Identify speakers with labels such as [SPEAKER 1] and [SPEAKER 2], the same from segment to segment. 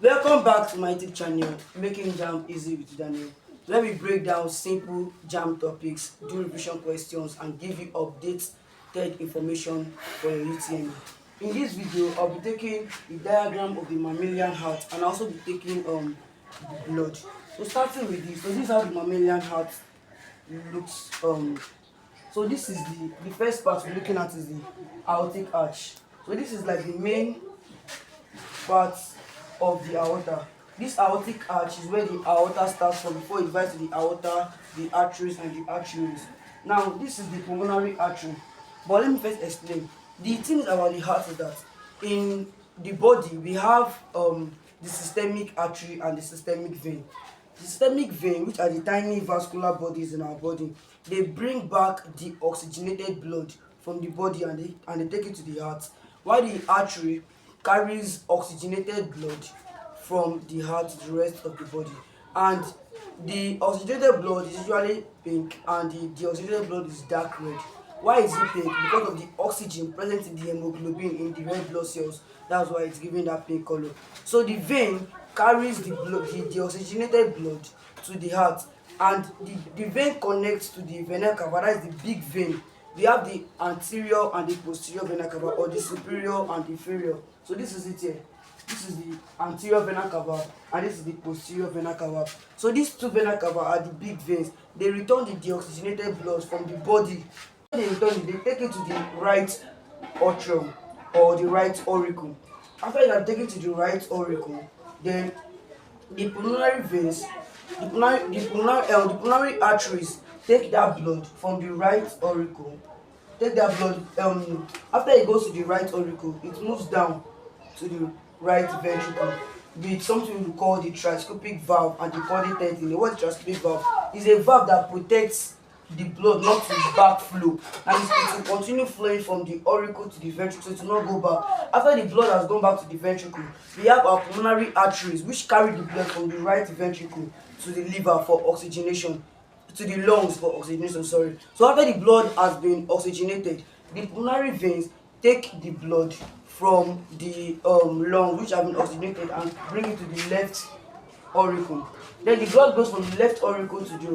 [SPEAKER 1] Welcome back to my YouTube channel, Making Jam Easy with Daniel. Let me break down simple jam topics, do revision questions, and give you updated information for your UTME. In this video, I'll be taking the diagram of the mammalian heart and also be taking the blood. So starting with this, so this is how the mammalian heart looks. So this is the first part we're looking at is the aortic arch. So this is like the main part of the aorta. This aortic arch is where the aorta starts from before it divides to the aorta, the arteries, and the arteries. Now, this is the pulmonary artery. But let me first explain. The thing about the heart is that in the body we have the systemic artery and the systemic vein. The systemic vein, which are the tiny vascular bodies in our body, they bring back the oxygenated blood from the body and they take it to the heart. While the artery carries oxygenated blood from the heart to the rest of the body. And the oxygenated blood is usually pink and the deoxygenated blood is dark red. Why is it pink? Because of the oxygen present in the hemoglobin in the red blood cells. That's why it's giving that pink color. So the vein carries the blood, the deoxygenated blood to the heart, and the vein connects to the vena cava. That is the big vein. We have the anterior and the posterior vena cava, or the superior and inferior. So this is it here. This is the anterior vena cava and this is the posterior vena cava. So these two vena cava are the big veins. They return the deoxygenated blood from the body. When they return it, they take it to the right atrium or the right auricle. After they have taken it to the right auricle, then the pulmonary veins, the pulmonary arteries take that blood from the right auricle. Take that blood. After it goes to the right auricle, it moves down to the right ventricle with something we call the tricuspid valve and the body thing. What is tricuspid valve? Is a valve that protects the blood not to backflow, and it will continue flowing from the auricle to the ventricle, so it will not go back. After the blood has gone back to the ventricle, we have our pulmonary arteries which carry the blood from the right ventricle to the liver for oxygenation, to the lungs for oxygenation, sorry. So after the blood has been oxygenated, the pulmonary veins take the blood from the lungs which have been oxygenated and bring it to the left auricle. Then the blood goes from the left auricle to the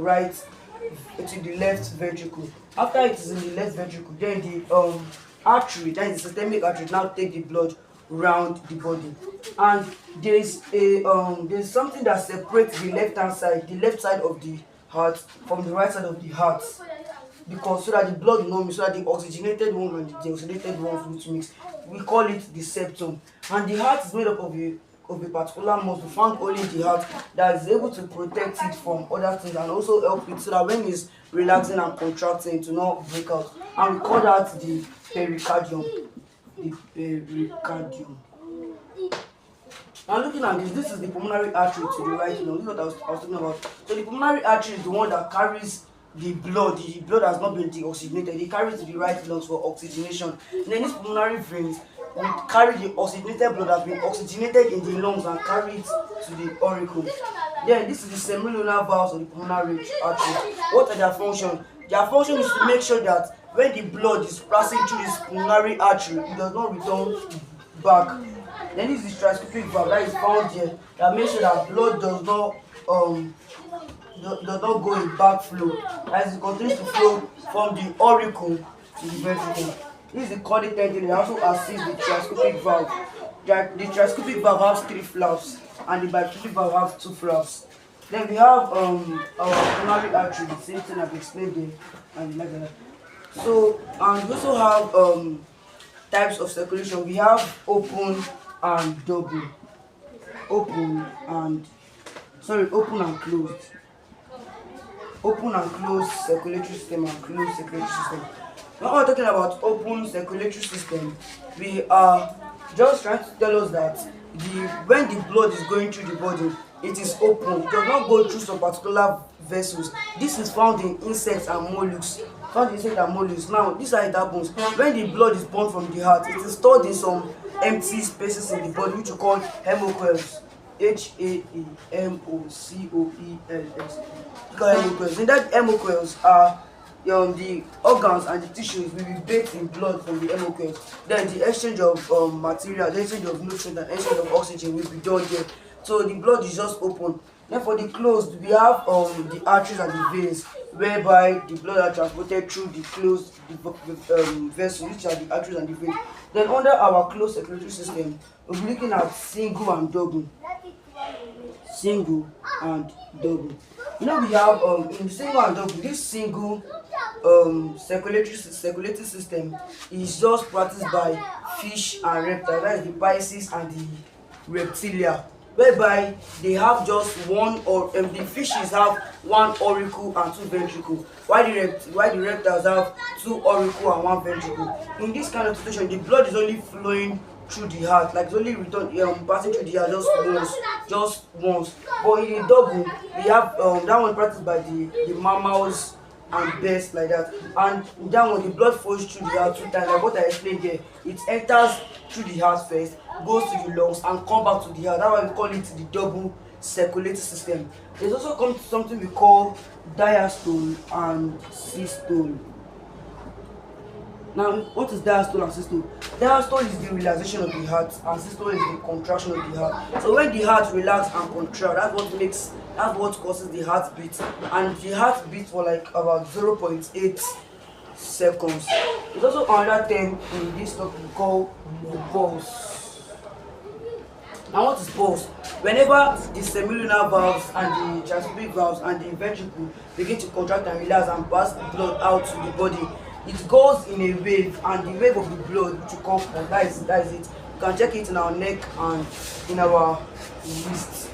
[SPEAKER 1] left ventricle. After it is in the left ventricle, then the artery, that is the systemic artery, now take the blood round the body. And there's something that separates the left side of the heart from the right side of the heart, because so that the blood will not mix, so that the oxygenated one and the deoxygenated ones will mix. We call it the septum. And the heart is made up of a particular muscle found only in the heart that is able to protect it from other things and also help it so that when it's relaxing and contracting, it will not break out. And we call that the pericardium. The pericardium. Now looking at this is the pulmonary artery to the right. This is what I was talking about. So the pulmonary artery is the one that carries the blood. The blood has not been deoxygenated. It carries to the right lungs for oxygenation. And then these pulmonary veins will carry the oxygenated blood that has been oxygenated in the lungs and carry it to the auricle. Then this is the semilunar valves of the pulmonary artery. What are their functions? Their function is to make sure that when the blood is passing through this pulmonary artery, it does not return back. Then this is the tricuspid valve that is found here that makes sure that blood does not go in backflow, as it continues to flow from the auricle to the ventricle. This is the caudate tendon. It also assists the tricuspid valve. The tricuspid valve has 3 flaps and the bicuspid valve has 2 flaps. Then we have our pulmonary artery, the same thing I've explained there, and like that. So, and we also have types of circulation. We have open and double. Open and closed. Open and closed circulatory system and closed circulatory system. When we're talking about open circulatory system, we are just trying to tell us that when the blood is going through the body, it is open. It does not go through some particular vessels. This is found in insects and mollusks. Now, this is how it happens. When the blood is pumped from the heart, it is stored in some empty spaces in the body, which we call hemocoels. Hemocoels. In that hemocoels are the organs and the tissues will be bathed in blood from the hemocoels. Then the exchange of material, the exchange of nutrients and exchange of oxygen will be done there. So the blood is just open. Then for the closed, we have the arteries and the veins, whereby the blood are transported through the closed vessels, which are the arteries and the veins. Then under our closed circulatory system, we'll be looking at single and double. Single and double. We have in single and double, this single circulatory system is just practiced by fish and reptiles, that is the pisces and the reptilia, whereby they have just one, or the fishes have one auricle and two ventricle, while the reptiles have two auricle and one ventricle. In this kind of situation, the blood is only flowing through the heart, like it's only passing through the heart just once. But in a double, we have that one practiced by the mammals and birds, like that. And that one, the blood flows through the heart 2 times, like what I explained there. It enters through the heart first, goes to the lungs, and come back to the heart. That's why we call it the double circulatory system. There's also something we call diastole and systole. Now, what is diastole and systole? Diastole is the relaxation of the heart, and systole is the contraction of the heart. So when the heart relaxes and contracts, that's what causes the heartbeat, and the heart beats for like about 0.8 seconds. There's also another term in this topic we call the pulse. Now, what is pulse? Whenever the semilunar valves and the transpubic valves and the ventricle begin to contract and relax and pass blood out to the body, it goes in a wave, and the wave of the blood which will come from that is it. You can check it in our neck and in our wrist.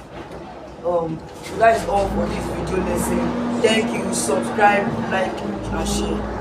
[SPEAKER 1] So that is all for this video lesson. Thank you. Subscribe, like, and share.